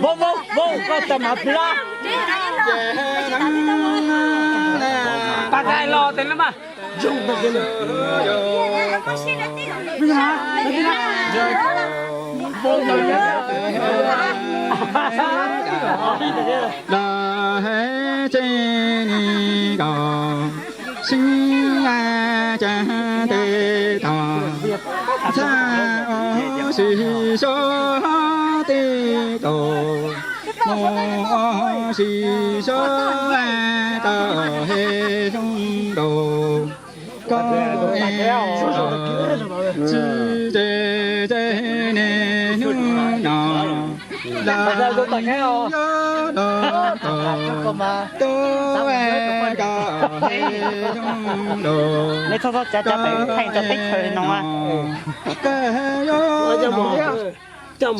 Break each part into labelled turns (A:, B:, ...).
A: vô vô vô có tầm hợp lo ta cái lo tên lắm à dùng được cái này vô rồi
B: là hết trên đó sinh ra cha tê ta cha sĩ số tê tổ mô sĩ số tờ hệ trong đồ có chữ tê tê nè nu nọ là nhớ đó tô e cả hệ trong đồ
C: lấy thôi thôi cha cha phải thành cho tích thời nó à
B: cho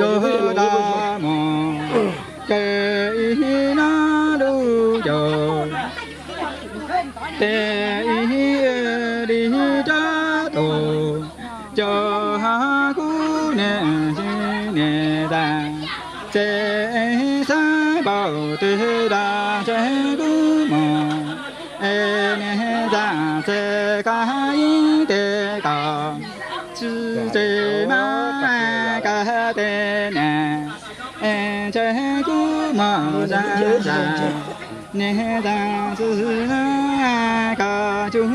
B: đa mò kê nó đủ rồi tê đi cha tổ cho ha cú nè nè ta sẽ sa bảo tê đa sẽ cú mò nè ta sẽ cả tê cả chữ tê ma cả tê nè sẽ cú mò ra ra nè ta chữ na cả chú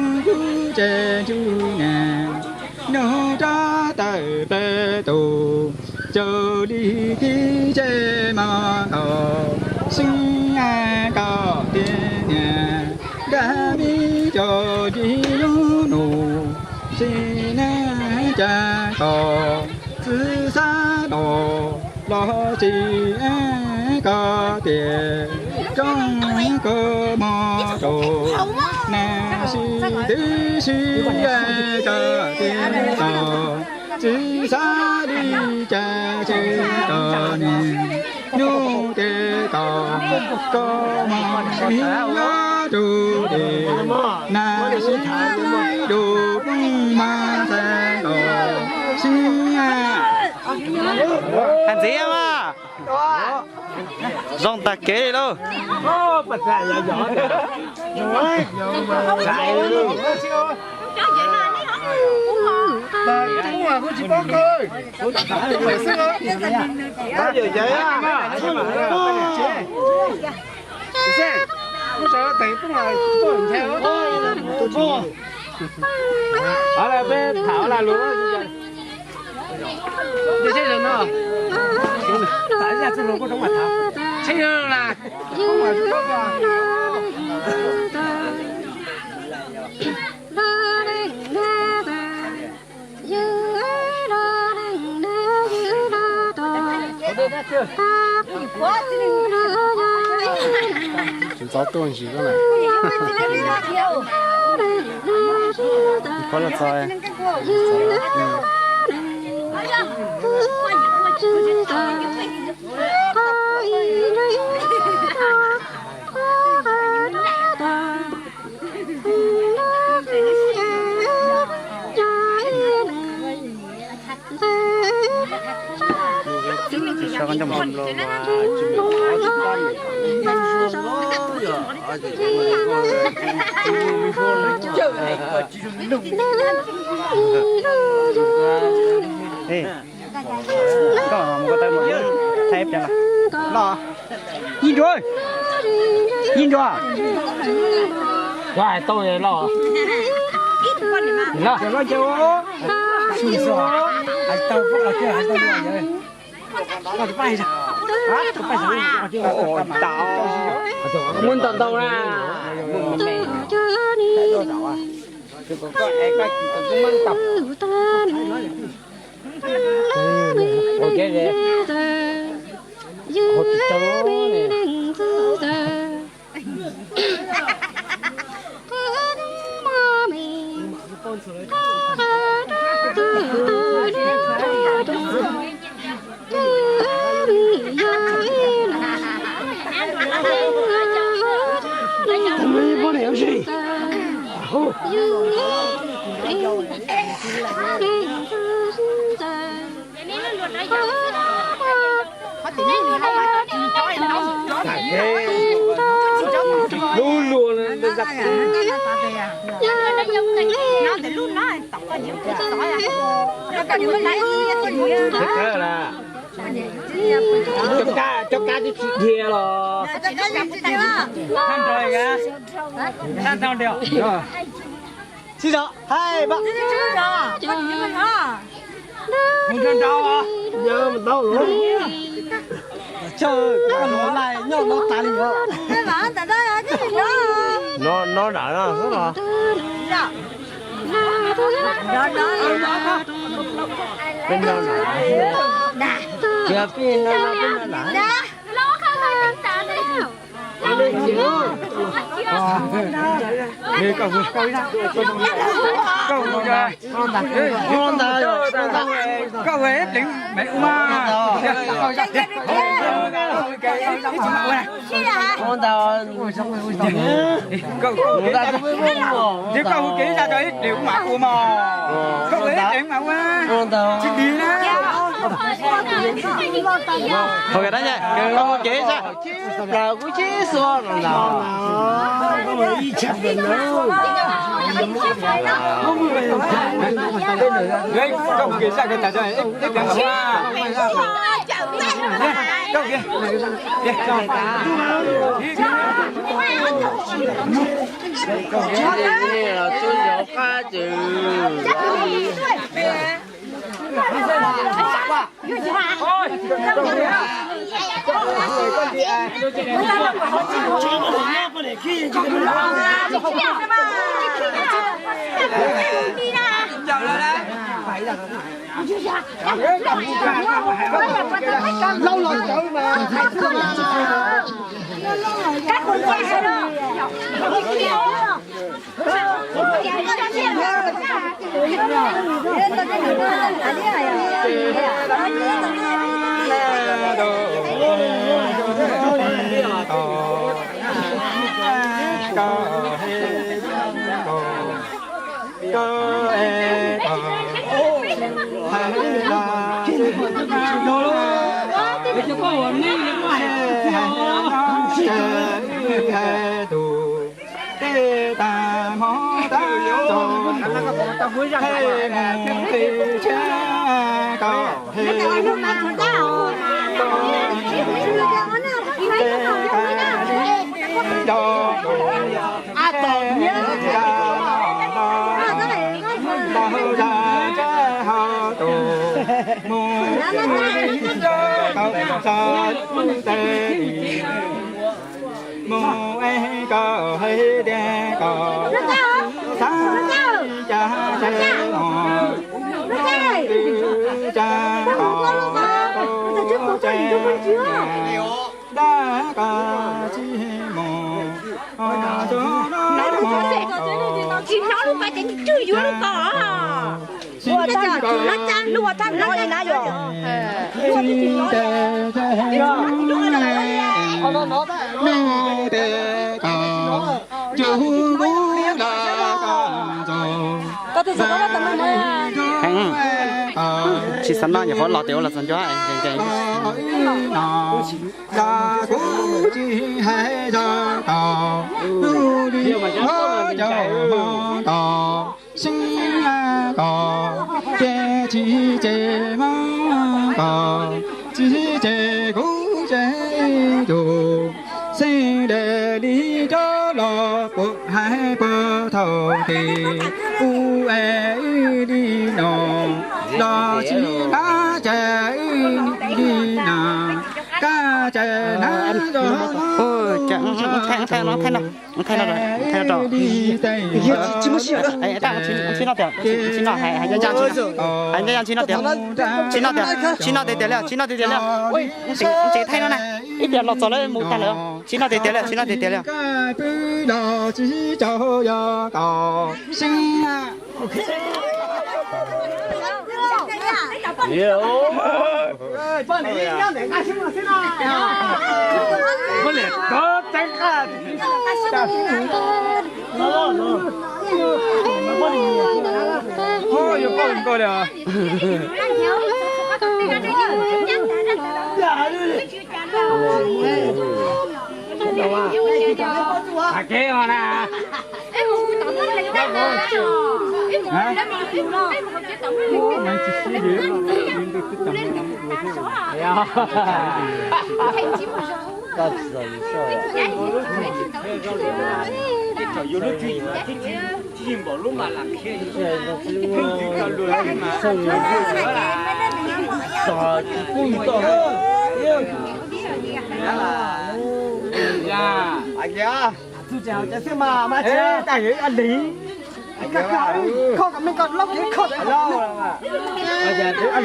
B: chê chú nè nô cha tới bê tù chờ đi khi chê mà cầu sinh có tiền nhà đã biết cho chi lũ nụ xin cha có sự xa đồ lo chi có tiền trong cơ mò đồ nè si đi si cho tiền đồ chỉ xa đi cha chỉ tờ nè nô tê tờ có mò si nhớ đủ đi nà si đủ mà sẽ đồ xin
C: hành gì em à dòng ta kế đâu
A: bật lại là giỏi lại luôn
D: Bà chú à, cô chỉ có cười. Cô chỉ có cười sức á.
A: bao giờ vậy á
D: Xem. Cô sợ tiền cũng là có hình theo đó.
A: ở là bên thảo là luôn
D: Đi chơi rồi nó.
A: tại ra tôi có trong mặt thảo
D: Chơi rồi là. Không phải chú có à.
E: Chúng ta tuần gì cái này
C: có là sao sao con trong một lô ê không có tay một thép chẳng là lo nhìn rồi
A: rồi tôi lo lo
D: Nó chưa. Xui xóa. Anh tao phúc là kia anh tao mua vậy. Nó cái bay ra. Hả? Cái bay ra.
C: ôi tao
A: muốn tận đâu ra
D: Có ai cái cũng mang tập.
A: ok vậy hột tớ này
F: Hãy subscribe cho kênh Ghiền Mì Gõ để không bỏ lỡ những video hấp dẫn. nó để luôn nó tổng có nhiều cái sỏi à nó cần mới lấy cái gì
A: thế là cho cá đi chị kia rồi
C: Than rồi kìa. Than tao đều. Xin chào. Hai ba. Không chân trâu à?
A: nhớ mình đâu rồi
C: Trời, nó lại nhau nó tàn đi rồi.
A: nó đã nó rất là bên nhau nè kìa pin nó nè
C: Đi cầu vượt cầu ra. Cầu vượt ra.
A: con ta
C: Cầu về đỉnh mẹ ma.
A: con ta
C: Cầu ra nếu cầu kỹ ra tới điều mà của mò. Cầu về đỉnh mà quá.
A: con ta
C: Chị đi nè.
A: thôi đó nha con chế ra là cũng chế xóa rồi nào
C: Đấy, cầu kỹ ra cái tài trời ít đằng hoa. Cầu kìa.
A: cái này là tôi có cá chữ
D: lâu rồi trời mà
F: các con trai đó
B: mô ai có hay đe có sa cha cha ngọ cha có đã có chi mô
F: thì nó lúc mà chính chưa vô lúc có lúa tan lúa tan lúa gì nãy rồi lúa thì chỉ nói
B: nô tê có chú bố đã có rồi
C: Chị sẵn nào nhà phó lọ tiểu là sẵn cho anh cái
B: đã cố chi hay cho tỏ lưu đi hó cho mong tỏ sinh có chế chi chế mong có chi chế cố chế đủ sinh để đi cho lọ cuộc hai bờ thầu thì u e đi nọ đó chỉ cá chạy đi nào cá chạy na rồi
C: ôi chẳng thay nó rồi
B: chỉ mới xíu
C: anh ta chín nó hay ra chín nó để ôi chị thay nó này ít tiền lọt rồi đấy một tay nữa chín nó để
B: cái bữa đó chỉ cho yo tỏ sinh
A: nhiều có lẽ có tránh cả
B: thôi yo con coi được
A: à kia mà nè
D: chú chào cha sư mà chơi tại anh lý các cậu không có mình còn lóc cái không lâu mà bây giờ thế anh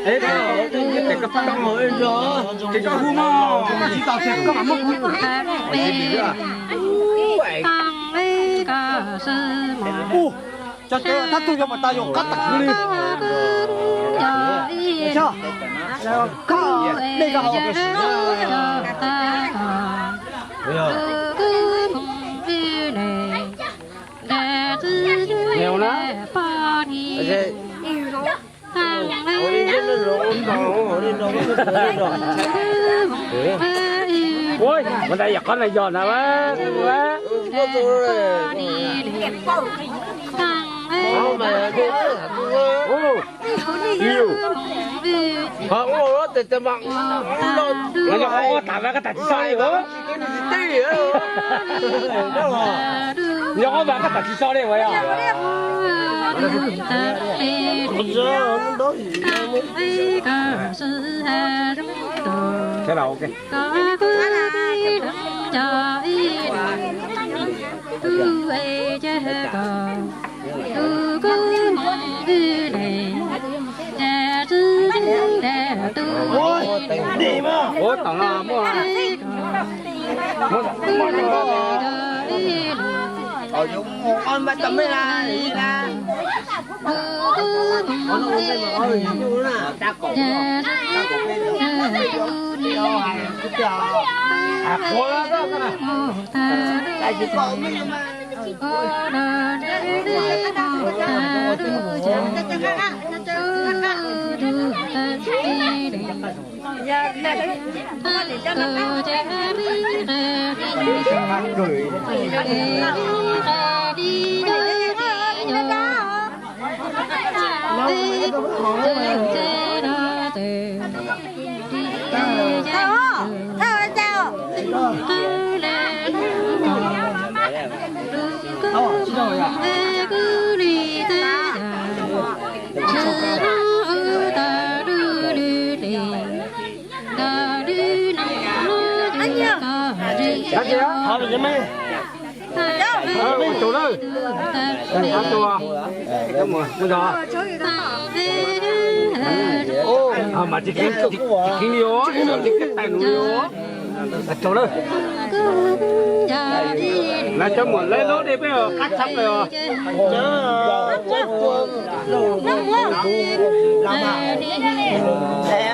D: ấy để cái phát động rồi rồi cái cho hung mò chỉ tao sẽ có mà mất cho cái thắt tu cho mà tao dùng cắt tặc đi chưa có đây cái hậu cái
A: nhiều lắm ôi bên đây giật con này giòn hả bác quá nhiều họ ô để cho bạn nó cho ô tạm cái tài sao đấy hả nhớ bạn cái tài sao đấy vậy à thế nào ok ôi tao là mua ở dùng con bắt tấm là ta cổ à cô đó cái này tại vì có Đó chị đó, thôi mình mấy. Mấy chỗ đó. Ăn chùa. Đúng rồi, đúng rồi. Ô, mà chị kiếm nhiều á, chị kiếm tài nhiều á. Chỗ đó. Là cho một lấy lốt đi bây giờ cắt xong rồi.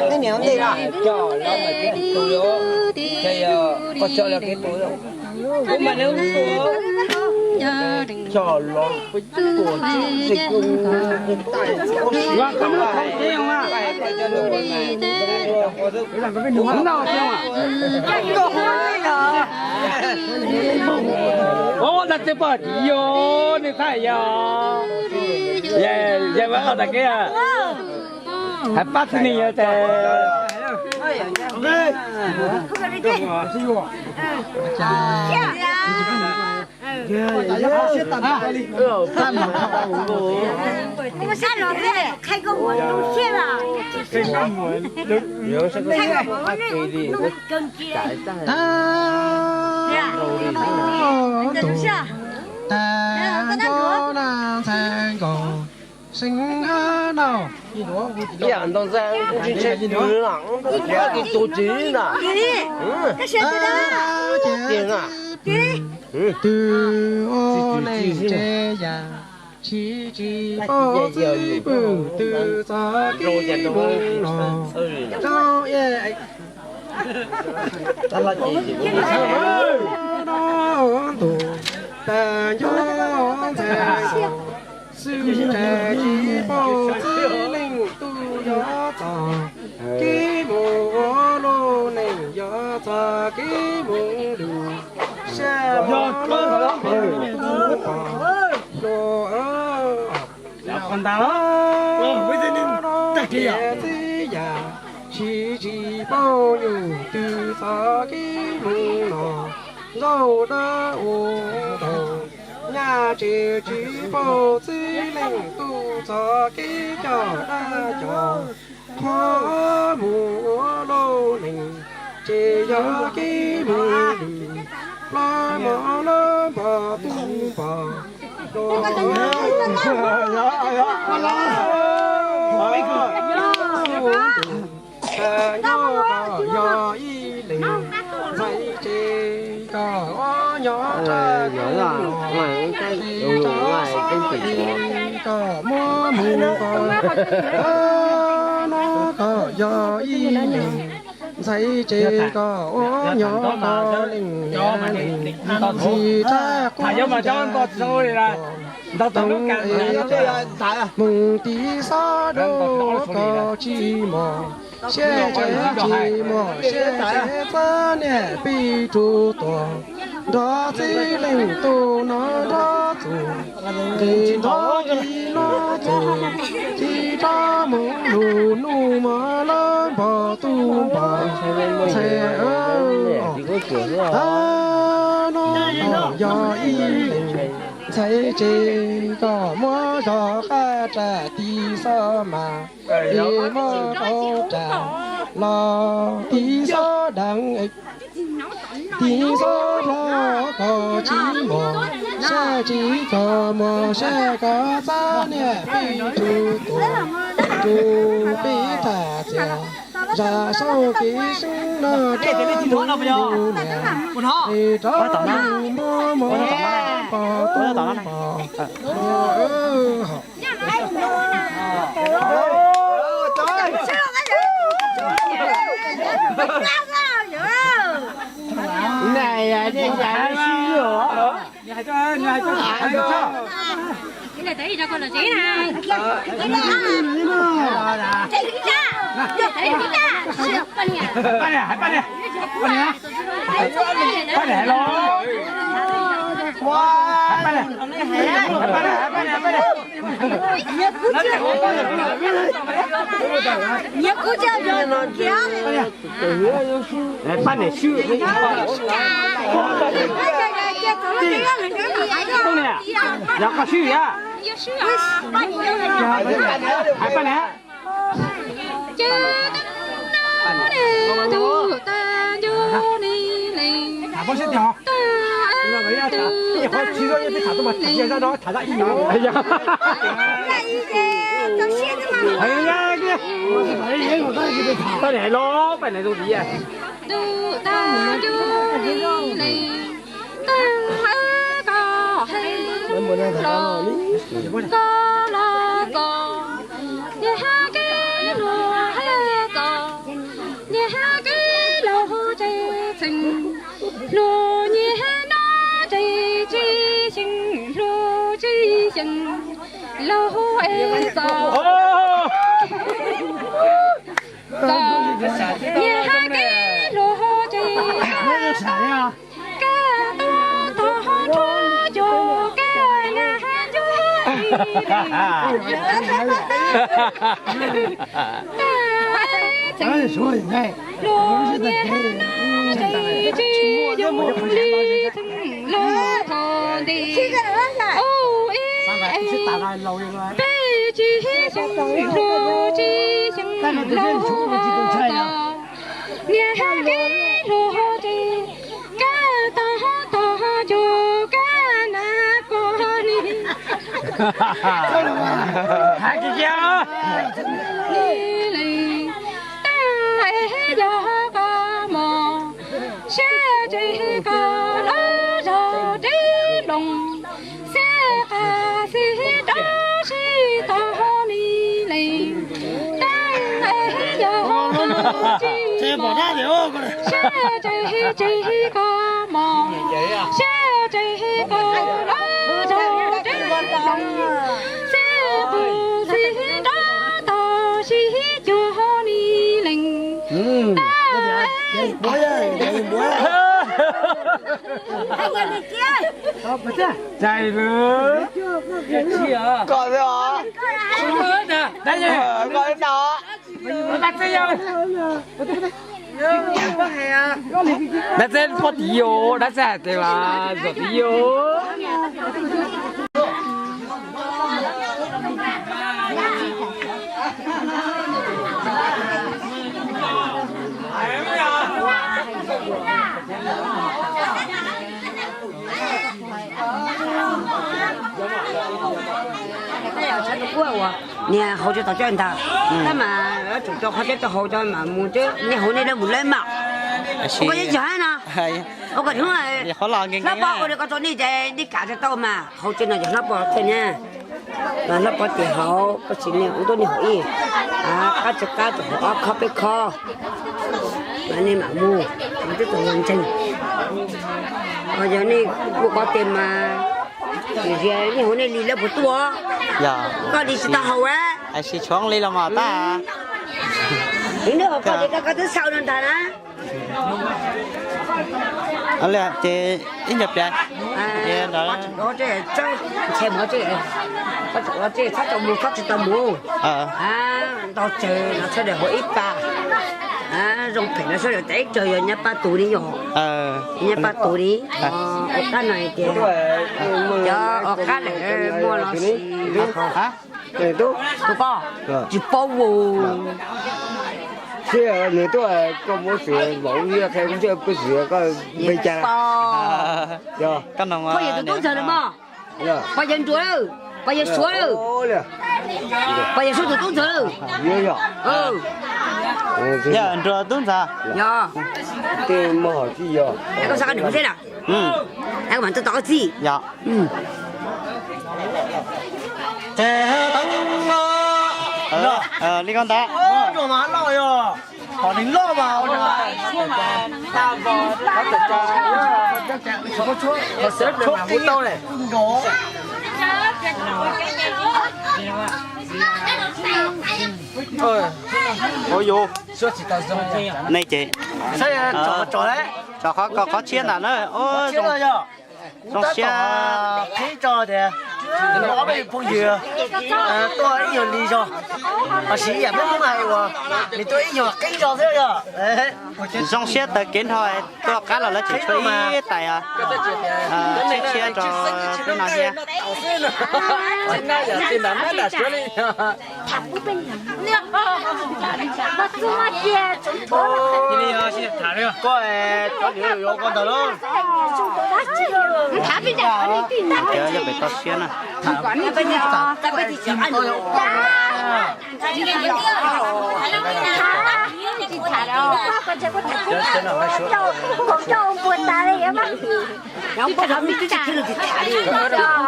G: Cái nhiều gì đó cho nó mà cái túi đó thì có cho là cái túi đâu cũng mà nếu cho nó với của dịch cùng
A: Và không có không tiền mà làm cái đúng đâu chứ mà ô đặt cái bật vô đi phải giờ giờ vẫn ở đây kia hãy bắt đi như thế
F: 开个我都谢了，开个我那更接，这就是啊，sinh
B: ở đâu
G: 养到在这些牛郎给多金呐，
F: 这谁知道？
G: 金啊，từ
B: ô lên chế già chỉ ô chỉ bự từ gió kỳ bùng nọ đâu ye
G: ta là gì
B: nó tụ ta gió thề sư thề chỉ bao chỉ linh tu gió tỏ kí mù lô nền gió tỏ kí mù đủ xe gió lô lô
A: còn tao
B: bây giờ nên tất kia chỉ bao nhiêu từ xa cái mùng nọ dâu đã ô đầu nhà chỉ bao chỉ linh tu xa cái chợ đã chợ hoa mùa lâu linh chỉ cho cái mùng la mò la bà tu bà đồ nhỏ y linh dạy chê cả nhỏ ra nhỏ ngoài cái ngoài cái cả mua mù nó cả nhỏ y linh dạy chê cả nhỏ cả linh gì ta cũng
A: nhưng mà cho anh có rồi là tao tao lúc càng
B: mùng tí xa đâu có chi mò xe chạy chi mò xe chạy ta nè bi tru to đó chỉ linh tu nó đó tu thì đó đi nó tu thì ta mùng lù nu mà lớn bỏ tu bỏ xe nó do y thấy chị có mua cho cả trả tí sao mà đi mua đâu trả lo tí sao đắng ích tí sao lo có chỉ mò sẽ chỉ có mò sẽ có giá nè bị tu bị thả chè ra sau khi sinh nó cho mù nè thì cho mua mua bỏ tu bỏ
D: này đi dài xíu nữa.
F: Cái này thấy cho con là chế này. Nhớ cô chơi rồi nó kéo.
A: Bắt này xưa. Không nè. Giặc có xưa à? Hai bắt nè. Bác sĩ nhỏ. Có chỉ có những cái thằng mà chia ra đó thả ra ý nữa. Hay à? Hay à kia. Cái này lo, cái này đồ gì à?
F: lúa nhẹ nó chỉ sinh lúa chỉ sinh lúa em sao nhẹ hai cái lúa chỉ cá to to cho cá nhà cho lúa nhẹ chỉ dùng đi thằng lúa thò đi ô bé chỉ dùng lúa chỉ dùng lúa thò nhà cái lúa chỉ cá to cho cá na con đi
A: hai cái kia
F: đi đi ta ấy giờ có mò sẽ chỉ có lỡ giờ đi đồng sẽ cả si đó si to đi đi ta ấy giờ có chỉ mò sẽ chỉ có mò sẽ chỉ có lỡ giờ đi đồng sẽ bù si đó to si cho đi linh ta ấy Hai nhà đi kia.
A: chạy nữa
D: Còn rồi hả?
A: đây nhỉ
D: Còn đến đó.
A: đặt cái đặt lên có tí vô đặt ra thì là rồi tí vô
F: nè hỗ trợ tao cho anh ta thế mà ở chỗ cho hỗ trợ tao hỗ trợ mà muốn chứ nè hôm nay nó muốn lên mà có gì chơi nè có cái thứ này
C: khó lo nghe
F: nó bỏ cái có chỗ này để đi cả cho tao mà hỗ trợ này nó bỏ thôi nha là nó bỏ tiền hậu có chuyện này cũng tôi đi hỏi cá cho họ khó bé kho mà nên mà mua mà tiếp tục hoàn trình bây giờ này mua có tiền mà thì như hôm nay đi lớp của tôi
C: dạ
F: có đi sẽ tao hầu á
C: ai xí choáng lấy làm mà ta
F: đến nữa có đi cái thứ sau nữa ta đó
C: anh là chị ít nhập đây chị đó
F: chứ xem nó chứ có chỗ chứ phát trong mua phát cho tao mua tao chơi nó sẽ để hội ít ta rong phải nó sẽ để tết chơi rồi nhá ba tủ đi nhỏ nhá ba tủ đi cái này thì cho cái này mua nó
C: hả
D: Người tốt.
F: tôi có chỉ bao vụ
D: Thế là người tốt là có một sự mẫu như là cũng chưa có sự có bây giờ. Dạ.
C: cái nào mà
F: bây giờ tôi tốt giờ được mà bây giờ chúa đâu bây giờ số đâu bây giờ số tôi tốt giờ đâu
C: dạ anh rồi đúng sao
F: dạ
D: Thế mà hỏi gì vậy?
F: em có sao cái điểm thế nào em bạn tôi tỏ gì
C: dạ đi con ta
D: Rồi mà lo rồi. Họ đến lo mà.
A: tao vào bắt được
D: Có chúa. Nó sẽ chốt cái tao này. Có.
C: ôi vô
A: số chỉ tao dùng
C: này chị
D: Sẽ trò đấy.
C: cho khó chiến nào nữa ôi
D: Chết rồi nhở.
C: trong xe
D: Thế trò thì nó bị phong dừa. Tôi ấy nhiều lý do. Sĩ em cũng hay mà. Thì tôi ấy nhiều cái trò thế nhở.
C: trong xe tới kiến thôi tôi cá là nó chỉ chơi tại chiếc xe cho tôi nào kia
A: nay giờ tiền lắm là số đi
D: Có điều con tao luôn.
C: chờ cho bị tao xe nè
F: không có làm gì chứ được thả đi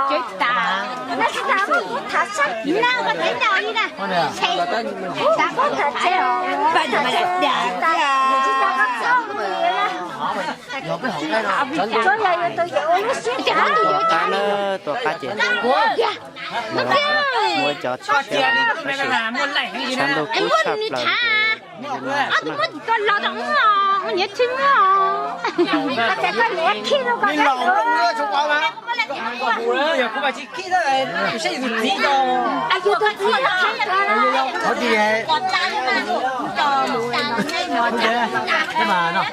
F: chết ta nó sẽ làm một thả sắc nào có thể nào đi nè đã có thật chứ bây giờ mày đẹp có lời tôi dỗ nó xíu trả tôi dỗ trả
C: tôi cá chị mua cho sản đồ cú sập là
F: tôi có con lo đóng nó nhớ chính ta sẽ có lẽ khi nó có
D: Mình lòng không nữa chúng qua mà.
A: giờ cũng phải chỉ kỹ thế này sẽ dùng gì đâu
F: tôi thua là
D: Có gì vậy? Thế mà nó.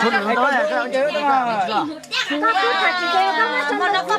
D: Chút nữa nói là sao chứ đúng không?
F: có cứ thật gì đâu nó